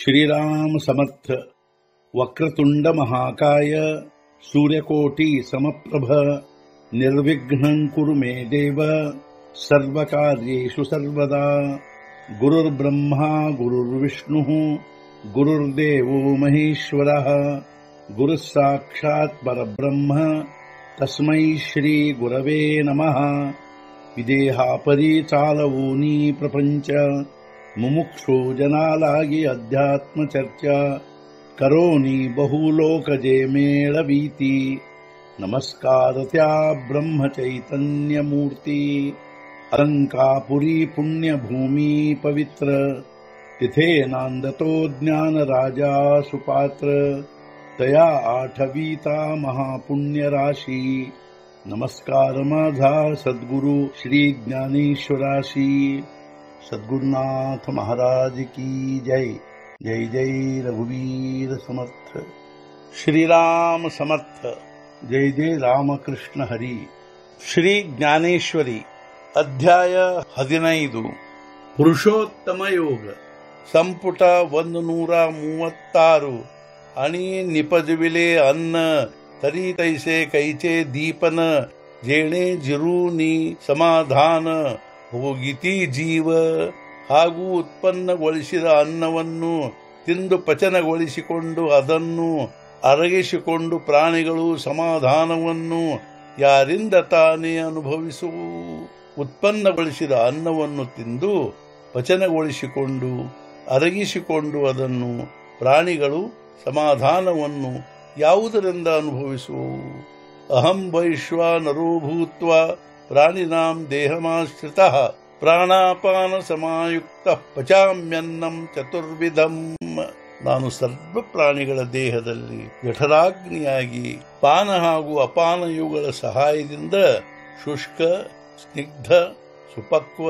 श्रीराम समर्थ। वक्रतुंड महाकाय सूर्यकोटि समप्रभ निर्विघ्नं कुरु मे देव सर्वकार्येषु सर्वदा। गुरुर्ब्रह्मा गुरुर्विष्णुः गुरुर्देवो महेश्वरः गुरुः साक्षात् परब्रह्म तस्मै श्री गुरवे नमः। विदेहापरि चालवूनी प्रपंच मुमुक्षु जनालागी अध्यात्म चर्चा करोनी बहुलोकजे मेळवीती। नमस्कार त्या ब्रह्म चैतन्य मूर्ती। अलंकापुरी पुण्यभूमी पवित्र तिथे नांदतो ज्ञान राजा सुपात्र। तया आठवीता महापुण्य राशी। नमस्कार माझा सद्गुरु श्री ज्ञानेश्वराशी। सद्गुरुनाथ महाराज की जय। जय जय रघुवीर समर्थ। श्रीराम समर्थ। जय जय रामकृष्ण हरी। ಶ್ರೀ ಜ್ಞಾನೇಶ್ವರಿ ಅಧ್ಯಾಯ 15 ಪುರುಷೋತ್ತಮ ಯೋಗ ಸಂಪುಟ 136 ಅಣಿ ನಿಪಜವಿಲೆ ಅನ್ನ ತರಿ ತೈಸೆ ಕೈಚೆ ದೀಪನ ಜೇಣೆ ಜಿರೂನಿ ಸಮಾಧಾನ ಹೋಗಿತಿ ಜೀವ ಹಾಗೂ ಉತ್ಪನ್ನಗೊಳಿಸಿದ ಅನ್ನವನ್ನು ತಿಂದು ಪಚನಗೊಳಿಸಿಕೊಂಡು ಅದನ್ನು ಅರಗಿಸಿಕೊಂಡು ಪ್ರಾಣಿಗಳು ಸಮಾಧಾನವನ್ನು ಯಾರಿಂದ ತಾನೇ ಅನುಭವಿಸುವು. ಉತ್ಪನ್ನಗೊಳಿಸಿದ ಅನ್ನವನ್ನು ತಿಂದು ಪಚನಗೊಳಿಸಿಕೊಂಡು ಅರಗಿಸಿಕೊಂಡು ಅದನ್ನು ಪ್ರಾಣಿಗಳು ಸಮಾಧಾನವನ್ನು ಯಾವುದರಿಂದ ಅನುಭವಿಸುವು. ಅಹಂ ವೈಶ್ವಾನರೋ ಭೂತ್ವಾ ಪ್ರಾಣಿನಾಂ ದೇಹಮಾಶ್ರಿತಃ ಪ್ರಾಣಾಪಾನ ಸಮಾಯುಕ್ತ ಪಚಾಮ್ಯನ್ನಂ ಚತುರ್ವಿಧಂ. ನಾನು ಸರ್ವ ಪ್ರಾಣಿಗಳ ದೇಹದಲ್ಲಿ ಜಠರಾಗ್ನಿಯಾಗಿ ಪಾನ ಹಾಗೂ ಅಪಾನ ಇವುಗಳ ಸಹಾಯದಿಂದ ಶುಷ್ಕ, ಸ್ನಿಗ್ಧ, ಸುಪಕ್ವ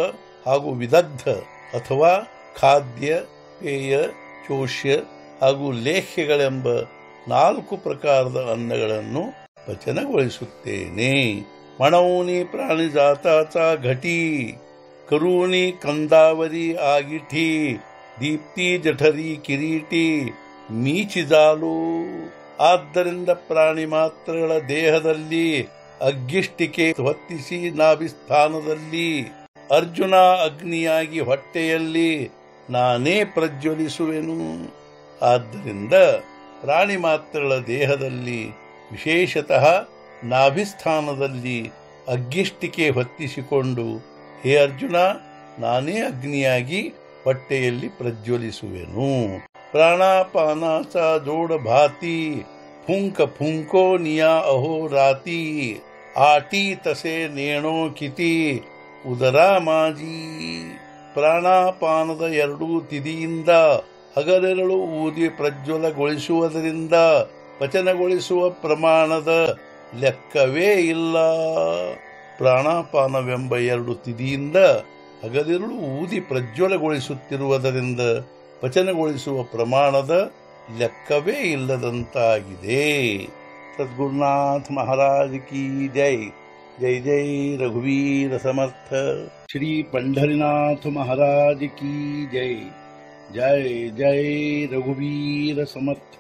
ಹಾಗೂ ವಿದಗ್ಧ ಅಥವಾ ಖಾದ್ಯ, ಪೇಯ, ಚೋಷ್ಯ ಹಾಗೂ ಲೇಖ್ಯಗಳೆಂಬ 4 ಪ್ರಕಾರದ ಅನ್ನಗಳನ್ನು ಪಚನಗೊಳಿಸುತ್ತೇನೆ. ಮಣೌನಿ ಪ್ರಾಣಿ ಜಾತಾಚಾ ಘಟಿ ಕರೂನಿ ಕಂದಾವರಿ ಆಗಿಠಿ ದೀಪ್ತಿ ಜಠರಿ ಕಿರೀಟಿ ಮೀಚಿದಾಲು. ಆದ್ದರಿಂದ ಪ್ರಾಣಿ ಮಾತ್ರಗಳ ದೇಹದಲ್ಲಿ ಅಗ್ಗಿಷ್ಟಿಕೆ ಹೊತ್ತಿಸಿ ನಾಭಿಸ್ಥಾನದಲ್ಲಿ, ಅರ್ಜುನ ಅಗ್ನಿಯಾಗಿ ಹೊಟ್ಟೆಯಲ್ಲಿ ನಾನೇ ಪ್ರಜ್ವಲಿಸುವೆನು. ಆದ್ದರಿಂದ ಪ್ರಾಣಿ ಮಾತ್ರಗಳ ದೇಹದಲ್ಲಿ ವಿಶೇಷತಃ ನಾಭಿಸ್ಥಾನದಲ್ಲಿ ಅಗ್ಗಿಷ್ಟಿಕೆ ಹೊತ್ತಿಸಿಕೊಂಡು, ಹೇ ಅರ್ಜುನ, ನಾನೇ ಅಗ್ನಿಯಾಗಿ ಹೊಟ್ಟೆಯಲ್ಲಿ ಪ್ರಜ್ವಲಿಸುವೆನು. ಪ್ರಾಣಾಪಾನಾಚ ಜೋಡ ಭಾತಿ ಫುಂಕ ಫುಂಕೋ ನಿಯಾ ಅಹೋರಾತಿ ಆಟಿ ತಸೆ ನೇಣೋ ಕಿತಿ ಉದರ ಮಾಜಿ. ಪ್ರಾಣಾಪಾನದ 2 ತಿದಿಯಿಂದ ಹಗಲೆರಳು ಊದಿ ಪ್ರಜ್ವಲಗೊಳಿಸುವುದರಿಂದ ಪಚನಗೊಳಿಸುವ ಪ್ರಮಾಣದ ಲೆಕ್ಕವೇ ಇಲ್ಲ. ಪ್ರಾಣಾಪಾನವೆಂಬ 2 ತಿದಿಯಿಂದ ಹಗಲಿರುಳು ಊದಿ ಪ್ರಜ್ವಲಗೊಳಿಸುತ್ತಿರುವುದರಿಂದ ಪಚನಗೊಳಿಸುವ ಪ್ರಮಾಣದ ಲೆಕ್ಕವೇ ಇಲ್ಲದಂತಾಗಿದೆ. ಸದ್ಗುರುನಾಥ ಮಹಾರಾಜ್ ಕಿ ಜೈ. ಜೈ ಜೈ ರಘುವೀರ ಸಮರ್ಥ. ಶ್ರೀ ಪಂಢರಿನಾಥ ಮಹಾರಾಜ್ ಕಿ ಜೈ. ಜೈ ಜೈ ರಘುವೀರ ಸಮರ್ಥ.